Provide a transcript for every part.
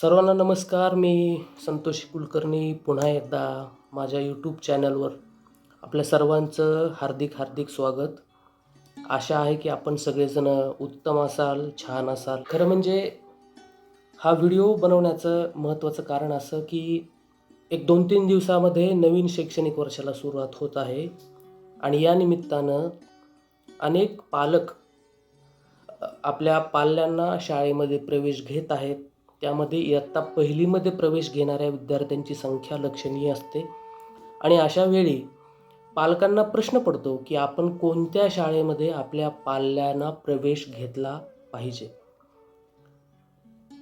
सर्वांना नमस्कार. मी संतोष कुलकर्णी पुन्हा एकदा माझ्या यूट्यूब चॅनलवर आपल्या सर्वांचं हार्दिक हार्दिक स्वागत. आशा आहे की आपण सगळेजण उत्तम असाल, छान असाल. खरं म्हणजे हा व्हिडिओ बनवण्याचं महत्त्वाचं कारण असं की एक 2-3 दिवसामध्ये नवीन शैक्षणिक वर्षाला सुरुवात होत आहे आणि या निमित्तानं अनेक पालक आपल्या पाल्यांना शाळेमध्ये प्रवेश घेत आहेत. त्यामध्ये इयत्ता पहिलीमध्ये प्रवेश घेणाऱ्या विद्यार्थ्यांची संख्या लक्षणीय असते आणि अशा वेळी पालकांना प्रश्न पडतो की आपण कोणत्या शाळेमध्ये आपल्या पाल्यांना प्रवेश घेतला पाहिजे.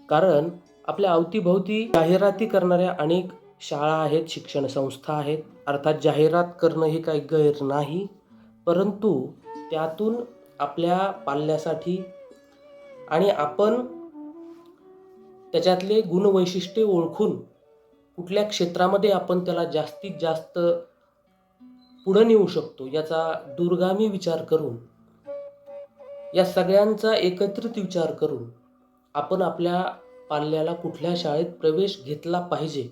कारण आपल्या अवतीभोवती जाहिराती करणाऱ्या अनेक शाळा आहेत, शिक्षण संस्था आहेत. अर्थात जाहिरात करणं हे काही गैर नाही, परंतु त्यातून आपल्या पाल्यासाठी आणि आपण त्याच्यातले गुणवैशिष्ट्ये ओळखून कुठल्या क्षेत्रामध्ये आपण त्याला जास्तीत जास्त पुढं नेऊ शकतो याचा दूरगामी विचार करून, या सगळ्यांचा एकत्रित विचार करून आपण आपल्या पाल्याला कुठल्या शाळेत प्रवेश घेतला पाहिजे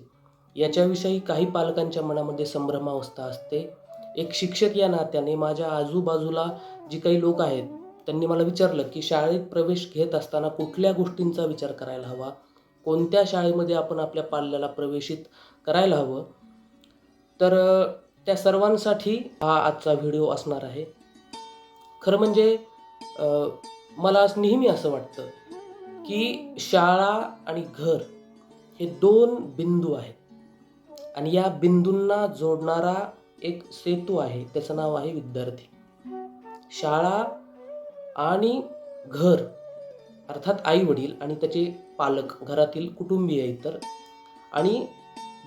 याच्याविषयी काही पालकांच्या मनामध्ये संभ्रमावस्था असते. एक शिक्षक या नात्याने माझ्या आजूबाजूला जी काही लोक आहेत त्यांनी मला विचारलं की शाळेत प्रवेश घेत असताना कुठल्या गोष्टींचा विचार करायला हवा, कोणत्या शाळेमध्ये आपण आपल्या पाल्याला प्रवेशित करायला हवं. तर त्या सर्वांसाठी हा आजचा व्हिडिओ असणार आहे. खरं म्हणजे मला नेहमी असं वाटतं की शाळा आणि घर हे 2 बिंदू आहेत आणि या बिंदूंना जोडणारा एक सेतू आहे, त्याचं नाव आहे विद्यार्थी. शाळा आणि घर अर्थात आई वडील आणि त्याचे पालक, घरातील कुटुंबीय इतर, आणि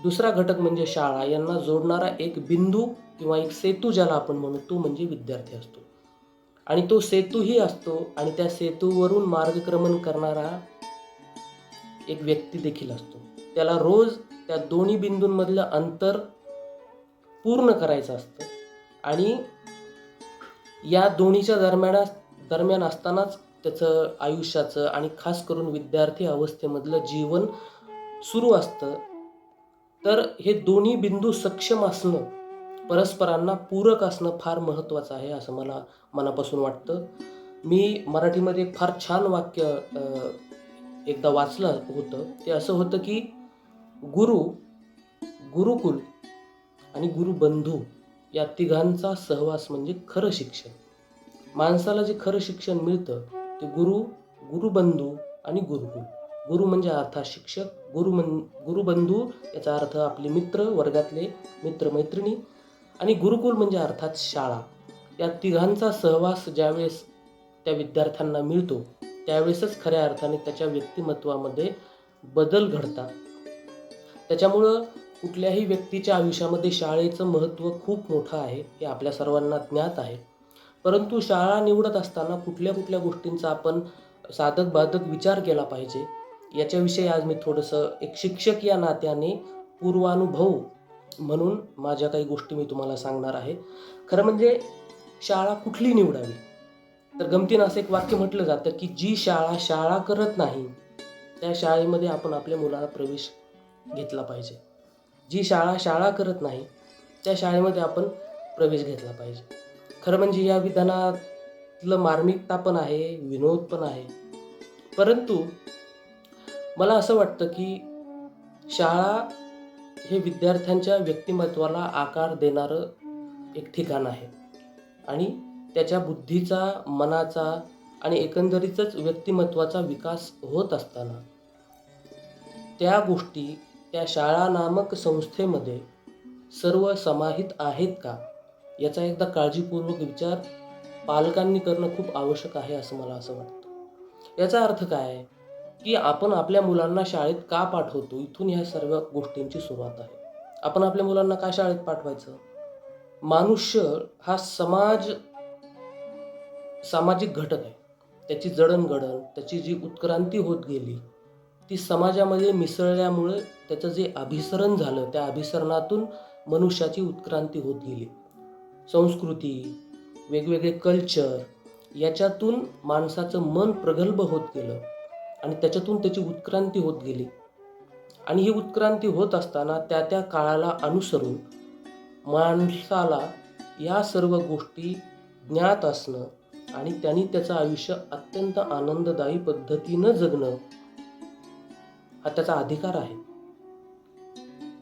दुसरा घटक म्हणजे शाळा, यांना जोडणारा एक बिंदू किंवा एक सेतू ज्याला आपण म्हणू तो म्हणजे विद्यार्थी असतो. आणि तो सेतूही असतो आणि त्या सेतूवरून मार्गक्रमण करणारा एक व्यक्ती देखील असतो. त्याला रोज त्या दोन्ही बिंदूंमधलं अंतर पूर्ण करायचं असतं आणि या दोन्हीच्या दरम्यान असतानाच त्याचं आयुष्याचं आणि खास करून विद्यार्थी अवस्थेमधलं जीवन सुरू असतं. तर हे दोन्ही बिंदू सक्षम असणं, परस्परांना पूरक असणं फार महत्त्वाचं आहे असं मला मनापासून वाटतं. मी मराठीमध्ये एक फार छान वाक्य एकदा वाचलं होतं. ते असं होतं की गुरु, गुरुकुल आणि गुरुबंधू या तिघांचा सहवास म्हणजे खरं शिक्षण. माणसाला जे खरं शिक्षण मिळतं ते गुरु, गुरुबंधू आणि गुरुकुल. गुरु म्हणजे अर्थात शिक्षक, गुरुबंधू याचा अर्थ आपले मित्र, वर्गातले मित्रमैत्रिणी, आणि गुरुकुल म्हणजे अर्थात शाळा. या तिघांचा सहवास ज्यावेळेस त्या विद्यार्थ्यांना मिळतो त्यावेळेसच खऱ्या अर्थाने त्याच्या व्यक्तिमत्वामध्ये बदल घडतात. त्याच्यामुळं कुठल्याही व्यक्तीच्या आयुष्यामध्ये शाळेचं महत्त्व खूप मोठं आहे हे आपल्या सर्वांना ज्ञात आहे. परंतु शाळा निवडत असताना कुठल्या कुठल्या गोष्टींचा आपण साधक बाधक विचार केला पाहिजे याच्याविषयी आज मी थोडंसं एक शिक्षक या नात्याने पूर्वानुभव म्हणून माझ्या काही गोष्टी मी तुम्हाला सांगणार आहे. खरं म्हणजे शाळा कुठली निवडावी, तर गमतीनं असं एक वाक्य म्हटलं जातं की जी शाळा शाळा करत नाही त्या शाळेमध्ये आपण आपल्या मुलाला प्रवेश घेतला पाहिजे. जी शाळा शाळा करत नाही त्या शाळेमध्ये आपण प्रवेश घेतला पाहिजे. खरं म्हणजे या विधानातलं मार्मिकता पण आहे, विनोद पण आहे. परंतु मला असं वाटतं की शाळा हे विद्यार्थ्यांच्या व्यक्तिमत्वाला आकार देणारं एक ठिकाण आहे आणि त्याच्या बुद्धीचा, मनाचा आणि एकंदरीतच व्यक्तिमत्वाचा विकास होत असताना त्या गोष्टी त्या शाळा नामक संस्थेमध्ये सर्व समाहित आहेत का याचा एकदा काळजीपूर्वक विचार पालकांनी करणं खूप आवश्यक आहे असं मला असं वाटतं. याचा अर्थ काय आहे की आपण आपल्या मुलांना शाळेत का पाठवतो, इथून ह्या सर्व गोष्टींची सुरुवात आहे. आपण आपल्या मुलांना का शाळेत पाठवायचं? मनुष्य हा सामाजिक घटक आहे. त्याची जडणघडण, त्याची जी उत्क्रांती होत गेली ती समाजामध्ये मिसळल्यामुळे त्याचं जे अभिसरण झालं, त्या अभिसरणातून मनुष्याची उत्क्रांती होत गेली. संस्कृती, वेगवेगळे कल्चर याच्यातून माणसाचं मन प्रगल्भ होत गेलं आणि त्याच्यातून त्याची उत्क्रांती होत गेली. आणि ही उत्क्रांती होत असताना त्या त्या काळाला अनुसरून माणसाला या सर्व गोष्टी ज्ञात असणं आणि त्यांनी त्याचं आयुष्य अत्यंत आनंददायी पद्धतीनं जगणं हा त्याचा अधिकार आहे.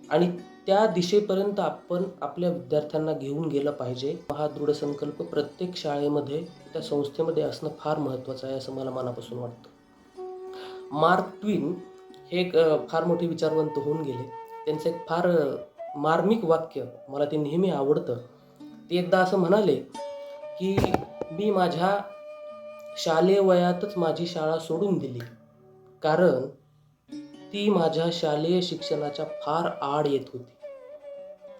आणि त्या दिशेपर्यंत आपण आपल्या विद्यार्थ्यांना घेऊन गेलं पाहिजे. हा दृढ संकल्प प्रत्येक शाळेमध्ये, त्या संस्थेमध्ये असणं फार महत्त्वाचं आहे असं मला मनापासून वाटतं. मार्क ट्विन हे एक फार मोठे विचारवंत होऊन गेले. त्यांचं एक फार मार्मिक वाक्य मला ते नेहमी आवडतं. ते एकदा असं म्हणाले, की मी माझ्या शालेय वयातच माझी शाळा सोडून दिली, कारण ती माझ्या शालेय शिक्षणाच्या फार आड येत होती.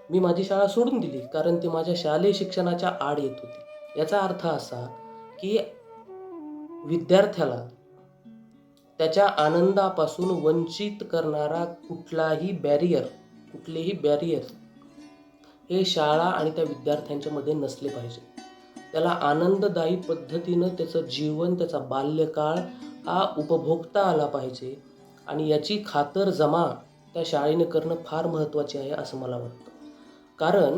मी माझी शाळा सोडून दिली कारण ती माझ्या शालेय शिक्षणाच्या आड येत होती. याचा अर्थ असा, की विद्यार्थ्याला त्याच्या आनंदापासून वंचित करणारा कुठलेही बॅरियर हे शाळा आणि त्या विद्यार्थ्यांच्या मध्ये नसले पाहिजे. त्याला आनंददायी पद्धतीनं त्याचं जीवन, त्याचा बाल्यकाळ हा उपभोगता आला पाहिजे आणि याची खातरजमा त्या शाळेने करणं फार महत्त्वाचे आहे असं मला वाटतं. कारण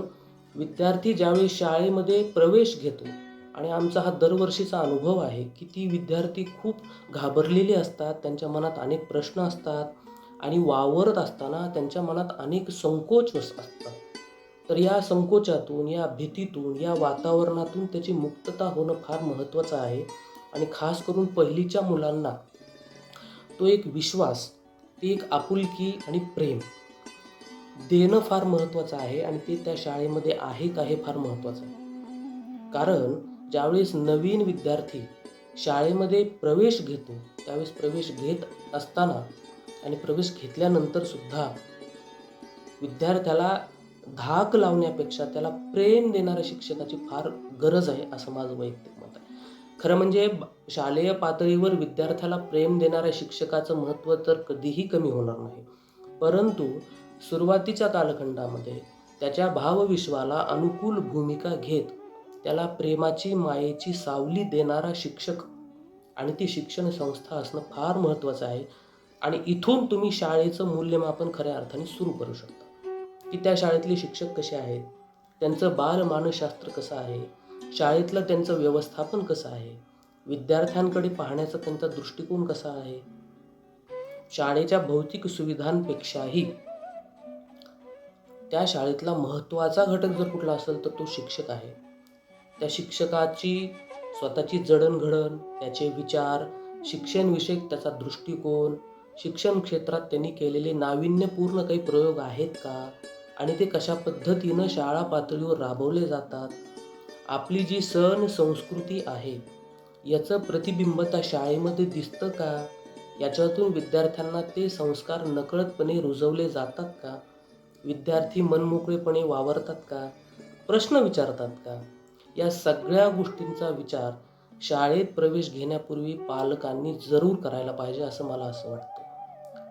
विद्यार्थी ज्यावेळी शाळेमध्ये प्रवेश घेतो, आणि आमचा हा दरवर्षीचा अनुभव आहे, की ती विद्यार्थी खूप घाबरलेले असतात, त्यांच्या मनात अनेक प्रश्न असतात आणि वावरत असताना त्यांच्या मनात अनेक संकोच असतात. तर या संकोचातून, या भीतीतून, या वातावरणातून त्याची मुक्तता होणं फार महत्त्वाचं आहे. आणि खास करून पहिलीच्या मुलांना तो एक विश्वास, ती एक आपुलकी आणि प्रेम देणं फार महत्त्वाचं आहे आणि ते त्या शाळेमध्ये आहे का हे फार महत्त्वाचं आहे. कारण ज्यावेळेस नवीन विद्यार्थी शाळेमध्ये प्रवेश घेतो, त्यावेळेस प्रवेश घेत असताना आणि प्रवेश घेतल्यानंतर सुद्धा विद्यार्थ्याला धाक लावण्यापेक्षा त्याला प्रेम देणाऱ्या शिक्षकाची फार गरज आहे असं माझं वैयक्तिक मत आहे. खरं म्हणजे शालेय पातळीवर विद्यार्थ्याला प्रेम देणाऱ्या शिक्षकाचं महत्त्व तर कधीही कमी होणार नाही. परंतु सुरुवातीच्या कालखंडामध्ये त्याच्या भावविश्वाला अनुकूल भूमिका घेत त्याला प्रेमाची, मायेची सावली देणारा शिक्षक आणि ती शिक्षण संस्था असणं फार महत्त्वाचं आहे. आणि इथून तुम्ही शाळेचं मूल्यमापन खऱ्या अर्थाने सुरू करू शकता, की त्या शाळेतले शिक्षक कसे आहेत, त्यांचं बालमानसशास्त्र कसं आहे, शाळेतलं त्यांचं व्यवस्थापन कसं आहे, विद्यार्थ्यांकडे पाहण्याचा त्यांचा दृष्टिकोन कसा आहे. शाळेच्या भौतिक सुविधांपेक्षाही त्या शाळेतला महत्त्वाचा घटक जर कुठला असेल तर तो शिक्षक आहे. त्या शिक्षकाची स्वतःची जडणघडण, त्याचे विचार, शिक्षणविषयक त्याचा दृष्टिकोन, शिक्षण क्षेत्रात त्यांनी केलेले नाविन्यपूर्ण काही प्रयोग आहेत का, आणि ते कशा पद्धतीनं शाळा पातळीवर राबवले जातात, आपली जी सण संस्कृती आहे याचं प्रतिबिंब त्या शाळेमध्ये दिसतं का, याच्यातून विद्यार्थ्यांना ते संस्कार नकळतपणे रुजवले जातात का, विद्यार्थी मनमोकळेपणे वावरतात का, प्रश्न विचारतात का, या सगळ्या गोष्टींचा विचार शाळेत प्रवेश घेण्यापूर्वी पालकांनी जरूर करायला पाहिजे असं मला असं वाटतं.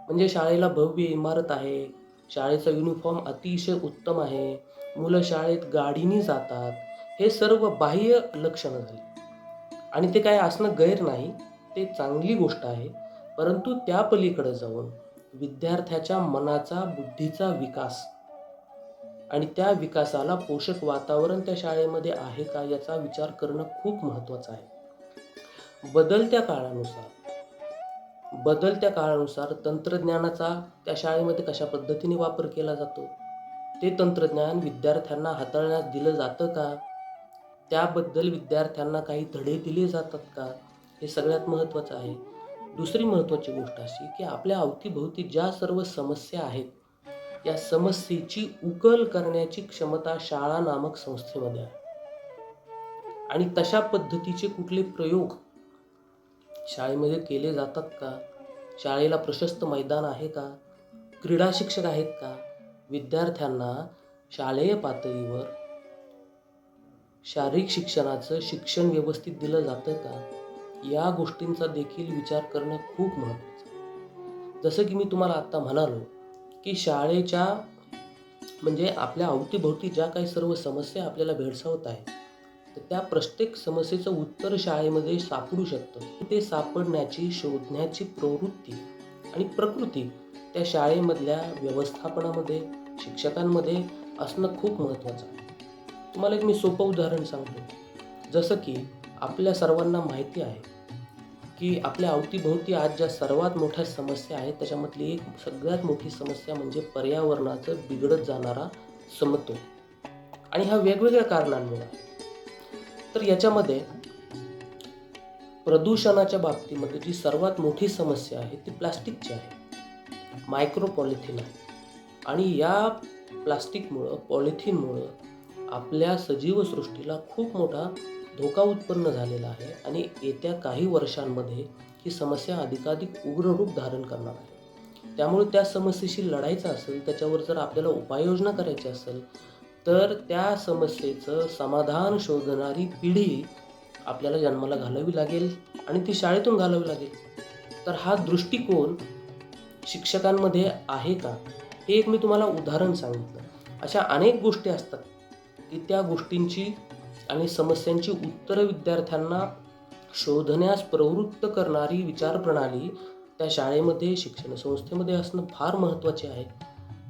म्हणजे शाळेला भव्य इमारत आहे, शाळेचा युनिफॉर्म अतिशय उत्तम आहे, मुलं शाळेत गाडीने जातात, हे सर्व बाह्य लक्षणं झाली आणि ते काय असणं गैर नाही, ते चांगली गोष्ट आहे. परंतु त्या पलीकडे जाऊन विद्यार्थ्याच्या मनाचा, बुद्धीचा विकास आणि त्या विकासाला पोषक वातावरण त्या शाळेमध्ये आहे का याचा विचार करणं खूप महत्त्वाचं आहे. बदलत्या काळानुसार तंत्रज्ञानाचा त्या शाळेमध्ये कशा पद्धतीने वापर केला जातो, ते तंत्रज्ञान विद्यार्थ्यांना हाताळण्यास दिलं जातं का, त्याबद्दल विद्यार्थ्यांना काही धडे दिले जातात का, हे सगळ्यात महत्त्वाचं आहे. दुसरी महत्त्वाची गोष्ट अशी, की आपल्या अवतीभोवती ज्या सर्व समस्या आहेत, या समस्येची उकल करण्याची क्षमता शाळा नामक संस्थेमध्ये आहे. आणि तशा पद्धतीचे कुठले प्रयोग शाळेमध्ये केले जातात का, शाळेला प्रशस्त मैदान आहे का, क्रीडा शिक्षक आहेत का, विद्यार्थ्यांना शालेय पातळीवर शारीरिक शिक्षणाचं शिक्षण व्यवस्थित दिलं जातं का, या गोष्टींचा देखील विचार करणं खूप महत्त्वाचं आहे. जसं की मी तुम्हाला आत्ता म्हणालो, की शाळेच्या म्हणजे आपल्या अवतीभोवती ज्या काही सर्व समस्या आपल्याला भेडसावत आहेत, तर त्या प्रत्येक समस्येचं उत्तर शाळेमध्ये सापडू शकतं. ते सापडण्याची, शोधण्याची प्रवृत्ती आणि प्रकृती त्या शाळेमधल्या व्यवस्थापनामध्ये, शिक्षकांमध्ये असणं खूप महत्त्वाचं आहे. तुम्हाला एक मी सोपं उदाहरण सांगतो. जसं की आपल्या सर्वांना माहिती आहे, की आपल्या अवतीभोवती आज ज्या सर्वात मोठ्या समस्या आहेत, त्याच्यामधली एक सगळ्यात मोठी समस्या म्हणजे पर्यावरणाचं बिघडत जाणारा समतोल. आणि ह्या वेगवेगळ्या कारणांमुळे आहे. तर याच्यामध्ये प्रदूषणाच्या बाबतीमध्ये जी सर्वात मोठी समस्या आहे ती प्लास्टिकची आहे. मायक्रो पॉलिथिन आहे. आणि या प्लास्टिकमुळं, पॉलिथिनमुळं आपल्या सजीव सृष्टीला खूप मोठा धोका उत्पन्न झालेला आहे आणि येत्या काही वर्षांमध्ये ही समस्या अधिकाधिक उग्र रूप धारण करणार आहे. त्यामुळे त्या समस्येशी लढायचं असेल, त्याच्यावर जर आपल्याला उपाययोजना करायची असेल, तर त्या समस्येचं समाधान शोधणारी पिढी आपल्याला जन्माला घालावी लागेल आणि ती शाळेतून घालावी लागेल. तर हा दृष्टिकोन शिक्षकांमध्ये आहे का? हे एक मी तुम्हाला उदाहरण सांगितलं. अशा अनेक गोष्टी असतात, की त्या गोष्टींची आणि समस्यांची उत्तरं विद्यार्थ्यांना शोधण्यास प्रवृत्त करणारी विचारप्रणाली त्या शाळेमध्ये, शिक्षण संस्थेमध्ये असणं फार महत्त्वाचे आहे.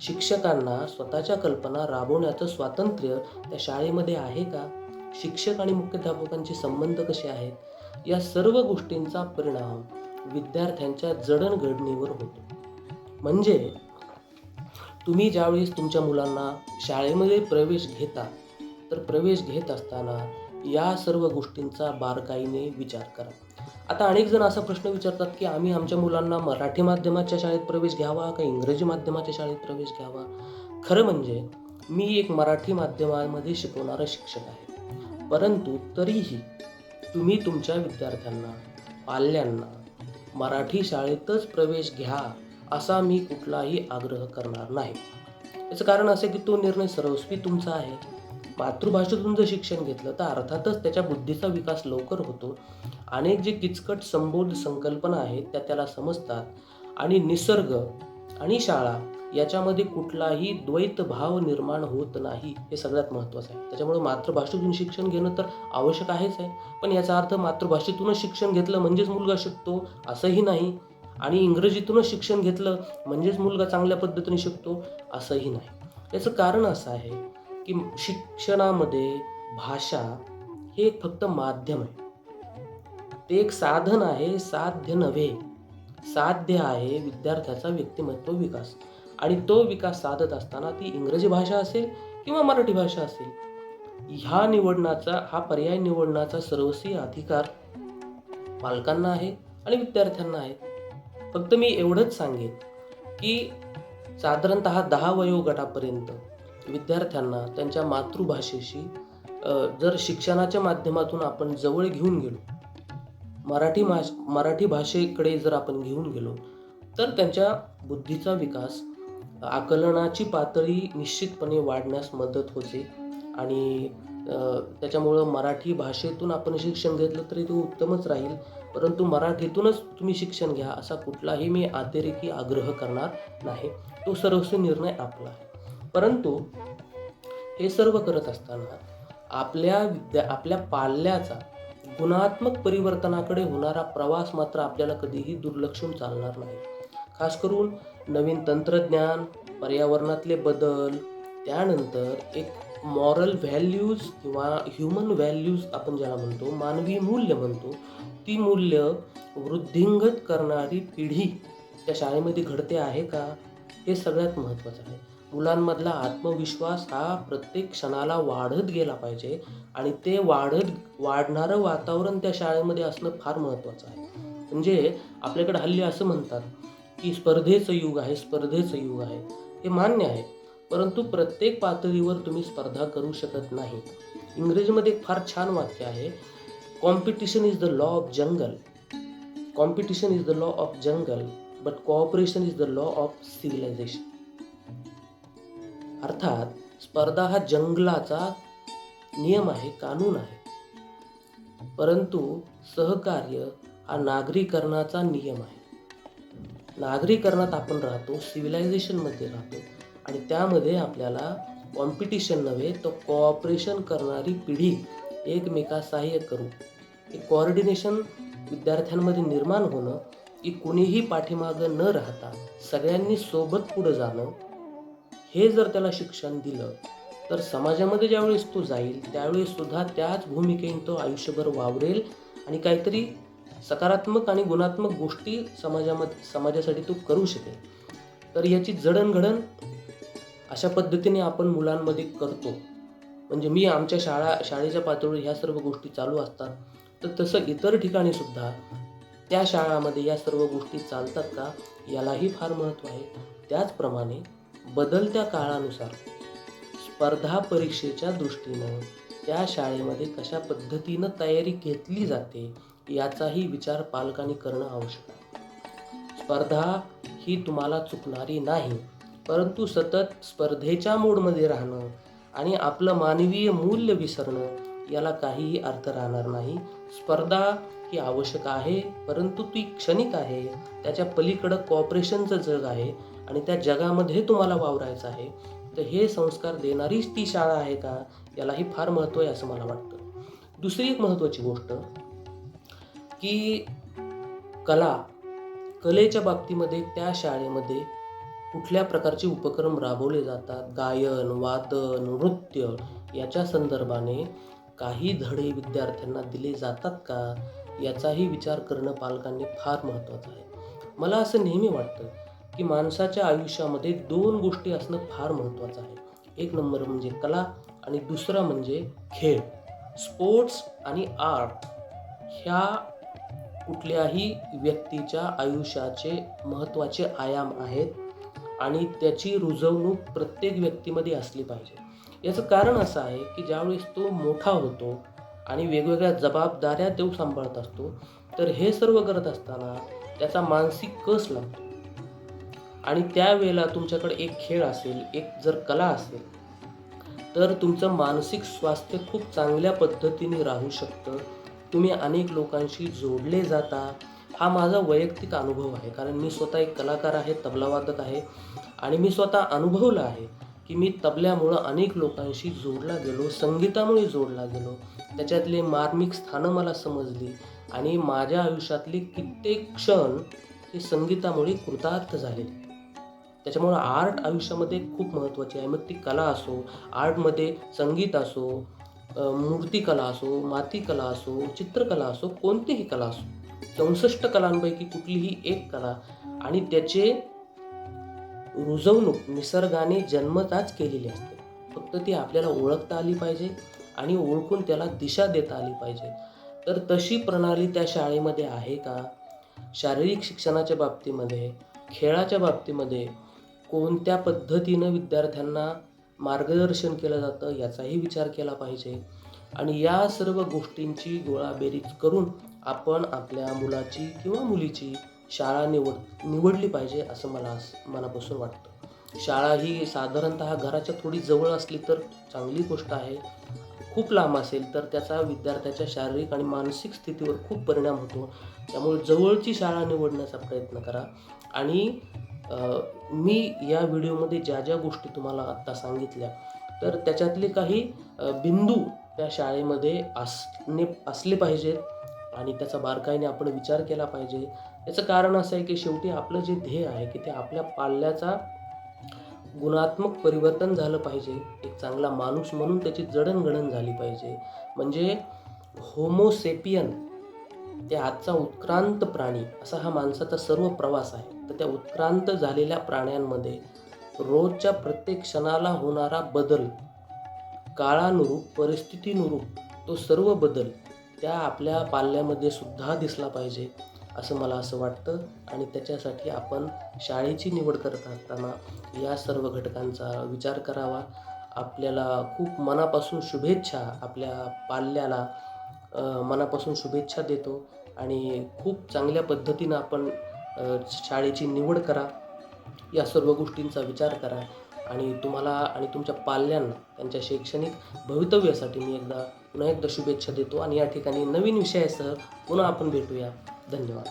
शिक्षकांना स्वतःच्या कल्पना राबवण्याचं स्वातंत्र्य त्या शाळेमध्ये आहे का? शिक्षक आणि मुख्याध्यापकांचे संबंध कसे आहेत? या सर्व गोष्टींचा परिणाम विद्यार्थ्यांच्या जडणघडणीवर होतो. म्हणजे तुम्ही ज्यावेळेस तुमच्या मुलांना शाळेमध्ये प्रवेश घेता, तर प्रवेश घेत असताना या सर्व गोष्टींचा बारकाईने विचार करा. आता अनेक जण असा प्रश्न विचारतात, की आम्ही आमच्या मुलांना मराठी माध्यमाच्या शाळेत प्रवेश घ्यावा का इंग्रजी माध्यमाच्या शाळेत प्रवेश घ्यावा? खरं म्हणजे मी एक मराठी माध्यमामध्ये शिकवणारा शिक्षक आहे. परंतु तरीही तुम्ही तुमच्या विद्यार्थ्यांना, पाल्यांना मराठी शाळेतच प्रवेश घ्या असा मी कुठलाही आग्रह करणार नाही. याचं कारण असं की तो निर्णय सर्वस्वी तुमचा आहे. मातृभाषेतून जर शिक्षण घेतलं तर अर्थातच त्याच्या बुद्धीचा विकास लवकर होतो. अनेक जे किचकट संबोध संकल्पना आहेत त्या त्याला समजतात आणि निसर्ग आणि शाळा याच्यामध्ये कुठलाही द्वैत भाव निर्माण होत नाही. हे सगळ्यात महत्त्वाचं आहे. त्याच्यामुळे मातृभाषेतून शिक्षण घेणं तर आवश्यक आहेच आहे. पण याचा अर्थ मातृभाषेतूनच शिक्षण घेतलं म्हणजेच मुलगा शिकतो असंही नाही. आणि इंग्रजीतूनच शिक्षण घेतलं म्हणजेच मुलगा चांगल्या पद्धतीने शिकतो असंही नाही. याचं कारण असं आहे की शिक्षणामध्ये भाषा हे फक्त माध्यम आहे. ते एक साधन आहे, साध्य नव्हे. साध्य आहे विद्यार्थ्याचा व्यक्तिमत्व विकास. आणि तो विकास साधत असताना ती इंग्रजी भाषा असेल किंवा मराठी भाषा असेल, हा पर्याय निवडण्याचा सर्वस्वी अधिकार पालकांना आहे आणि विद्यार्थ्यांना आहे. फक्त मी एवढंच सांगेन की साधारणतः 10 वयोगटापर्यंत विद्यार्थ्यांना त्यांच्या मातृभाषेशी जर शिक्षणाच्या माध्यमातून आपण जवळ घेऊन गेलो, मराठी भाषेकडे जर आपण घेऊन गेलो, तर त्यांच्या बुद्धीचा विकास, आकलनाची पातळी निश्चितपणे वाढण्यास मदत होते आणि त्याच्यामुळं मराठी भाषेतून आपण शिक्षण घेतलं तरी ते उत्तमच राहील. परंतु मराठीतूनच तुम्ही शिक्षण घ्या असा कुठलाही मी अतिरेकी आग्रह करणार नाही. तो सर्वस्वी निर्णय आपला आहे. परंतु हे सर्व करत असताना आपल्या पाल्याचा गुणात्मक परिवर्तनाकडे होणारा प्रवास मात्र आपल्याला कधीही दुर्लक्षून चालणार नाही. खास करून नवीन तंत्रज्ञान, पर्यावरणातले बदल, त्यानंतर एक मॉरल व्हॅल्यूज किंवा ह्युमन व्हॅल्यूज आपण ज्याला म्हणतो, मानवी मूल्य म्हणतो, ती मूल्य वृद्धिंगत करणारी पिढी त्या शाळेमध्ये घडते आहे का? हे सगळ्यात महत्त्वाचं आहे. मुलांमधला आत्मविश्वास हा प्रत्येक क्षणाला वाढत गेला पाहिजे आणि ते वाढणारं वातावरण त्या शाळेमध्ये असणं फार महत्त्वाचं आहे. म्हणजे आपल्याकडे हल्ली असं म्हणतात की स्पर्धेचं युग आहे, स्पर्धेचं युग आहे. हे मान्य आहे. परंतु प्रत्येक पातळीवर तुम्ही स्पर्धा करू शकत नाही. इंग्रजीमध्ये एक फार छान वाक्य आहे, competition is the law of jungle. Competition is the law of jungle but cooperation is the law of civilisation. अर्थात स्पर्धा हा जंगलाचा नियम आहे, कानून आहे. परंतु सहकार्य हा नागरीकरणाचा नियम आहे. नागरीकरणात आपण राहतो, सिव्हिलायझेशनमध्ये राहतो आणि त्यामध्ये आपल्याला कॉम्पिटिशन नव्हे तर कोऑपरेशन करणारी पिढी एकमेकास सहाय्य करू, एक कोऑर्डिनेशन विद्यार्थ्यांमध्ये निर्माण होणं की कोणीही पाठीमागं न राहता सगळ्यांनी सोबत पुढं जाणं, हे जर त्याला शिक्षण दिलं तर समाजामध्ये ज्यावेळेस तो जाईल त्यावेळेस सुद्धा त्याच भूमिकेने तो आयुष्यभर वावरेल आणि काहीतरी सकारात्मक आणि गुणात्मक गोष्टी समाजासाठी तो करू शकेल. तर याची जडणघडण अशा पद्धतीने आपण मुलांमध्ये करतो. म्हणजे मी आमच्या शाळेच्या पातळीवर ह्या सर्व गोष्टी चालू असतात. तर तसं इतर ठिकाणी सुद्धा त्या शाळामध्ये या सर्व गोष्टी चालतात का, यालाही फार महत्त्व आहे. त्याचप्रमाणे बदलत्या काळानुसार स्पर्धा परीक्षेच्या दृष्टीनं त्या शाळेमध्ये कशा पद्धतीनं तयारी घेतली जाते याचाही विचार पालकांनी करणं आवश्यक आहे. स्पर्धा ही तुम्हाला चुकणारी नाही, परंतु सतत स्पर्धेच्या मोडमध्ये राहणं आणि आपलं मानवीय मूल्य विसरणं याला काहीही अर्थ राहणार नाही. स्पर्धा ही आवश्यक आहे, परंतु ती क्षणिक आहे. त्याच्या पलीकडं कॉपरेशनचं जग आहे आणि त्या जगामध्ये तुम्हाला वावरायचं आहे. तर हे संस्कार देणारीच ती शाळा आहे का, यालाही फार महत्त्व आहे असं मला वाटतं. दुसरी एक महत्त्वाची गोष्ट की कलेच्या बाबतीमध्ये त्या शाळेमध्ये कुठल्या प्रकारचे उपक्रम राबवले जातात, गायन, वादन, नृत्य याच्या संदर्भाने काही धडे विद्यार्थ्यांना दिले जातात का, याचाही विचार करणं पालकांनी फार महत्त्वाचं आहे. मला असं नेहमी वाटतं की माणसाच्या आयुष्यामध्ये 2 गोष्टी असणं फार महत्त्वाचं आहे. एक नंबर म्हणजे कला आणि दुसरा म्हणजे खेळ. स्पोर्ट्स आणि आर्ट ह्या कुठल्याही व्यक्तीच्या आयुष्याचे महत्त्वाचे आयाम आहेत आणि त्याची रुजवणूक प्रत्येक व्यक्तीमध्ये असली पाहिजे. याचं कारण असं आहे की ज्यावेळेस तो मोठा होतो आणि वेगवेगळ्या जबाबदाऱ्या तो सांभाळत असतो, तर हे सर्व करत असताना त्याचा मानसिक कस लागतो आणि त्यावेळेला तुमच्याकडे एक खेळ असेल, एक जर कला असेल, तर तुमचं मानसिक स्वास्थ्य खूप चांगल्या पद्धतीने राहू शकतं. तुम्ही अनेक लोकांशी जोडले जाता. हा माझा वैयक्तिक अनुभव आहे, कारण मी स्वतः एक कलाकार आहे, तबलावादक आहे आणि मी स्वतः अनुभवलं आहे की मी तबल्यामुळं अनेक लोकांशी जोडला गेलो, संगीतामुळे जोडला गेलो. त्याच्यातले मार्मिक स्थानं मला समजली आणि माझ्या आयुष्यातले कित्येक क्षण हे संगीतामुळे कृतार्थ झाले. त्याच्यामुळं आर्ट आयुष्यामध्ये खूप महत्त्वाची आहे. मग ती कला असो, आर्टमध्ये संगीत असो, मूर्तिकला असो, मातीकला असो, चित्रकला असो, कोणतीही कला असो. 64 कलांपैकी कुठलीही एक कला आणि त्याचे रुजवणूक निसर्गाने जन्मताच केलेली असते. फक्त ती आपल्याला ओळखता आली पाहिजे आणि ओळखून त्याला दिशा देता आली पाहिजे. तर तशी प्रणाली त्या शाळेमध्ये आहे का? शारीरिक शिक्षणाच्या बाबतीमध्ये, खेळाच्या बाबतीमध्ये कोणत्या पद्धतीनं विद्यार्थ्यांना मार्गदर्शन केलं जातं याचाही विचार केला पाहिजे आणि या सर्व गोष्टींची गोळाबेरीज करून आपण आपल्या मुलाची किंवा मुलीची शाळा निवडली पाहिजे असं मला मनापासून वाटतं. शाळा ही साधारणतः घराच्या थोडी जवळ असली तर चांगली गोष्ट आहे. खूप लांब असेल तर त्याचा विद्यार्थ्याच्या शारीरिक आणि मानसिक स्थितीवर खूप परिणाम होतो. त्यामुळे जवळची शाळा निवडण्याचा प्रयत्न करा आणि मी या व्हिडिओमध्ये ज्या गोष्टी तुम्हाला आत्ता सांगितल्या तर त्याच्यातले काही बिंदू त्या शाळेमध्ये असले पाहिजेत आणि त्याचा बारकाईने आपण विचार केला पाहिजे. याचं कारण असं आहे की शेवटी आपलं जे ध्येय आहे की ते आपल्या पाल्याचा गुणात्मक परिवर्तन झालं पाहिजे. एक चांगला माणूस म्हणून त्याची जडणघडण झाली पाहिजे. म्हणजे होमोसेपियन ते आजचा उत्क्रांत प्राणी असा हा माणसाचा सर्व प्रवास आहे. तर त्या उत्क्रांत झालेल्या प्राण्यांमध्ये रोजच्या प्रत्येक क्षणाला होणारा बदल, काळानुरूप, परिस्थितीनुरूप तो सर्व बदल त्या आपल्या पाल्यामध्ये सुद्धा दिसला पाहिजे असं मला असं वाटतं आणि त्याच्यासाठी आपण शाळेची निवड करत असताना या सर्व घटकांचा विचार करावा. आपल्याला खूप मनापासून शुभेच्छा, आपल्या पाल्याला मनापासून शुभेच्छा देतो आणि खूप चांगल्या पद्धतीनं आपण शाळेची निवड करा. या सर्व गोष्टींचा विचार करा आणि तुम्हाला आणि तुमच्या पाल्यांना त्यांच्या शैक्षणिक भवितव्यासाठी मी पुन्हा एकदा शुभेच्छा देतो आणि या ठिकाणी नवीन विषयासह पुन्हा आपण भेटूया. धन्यवाद.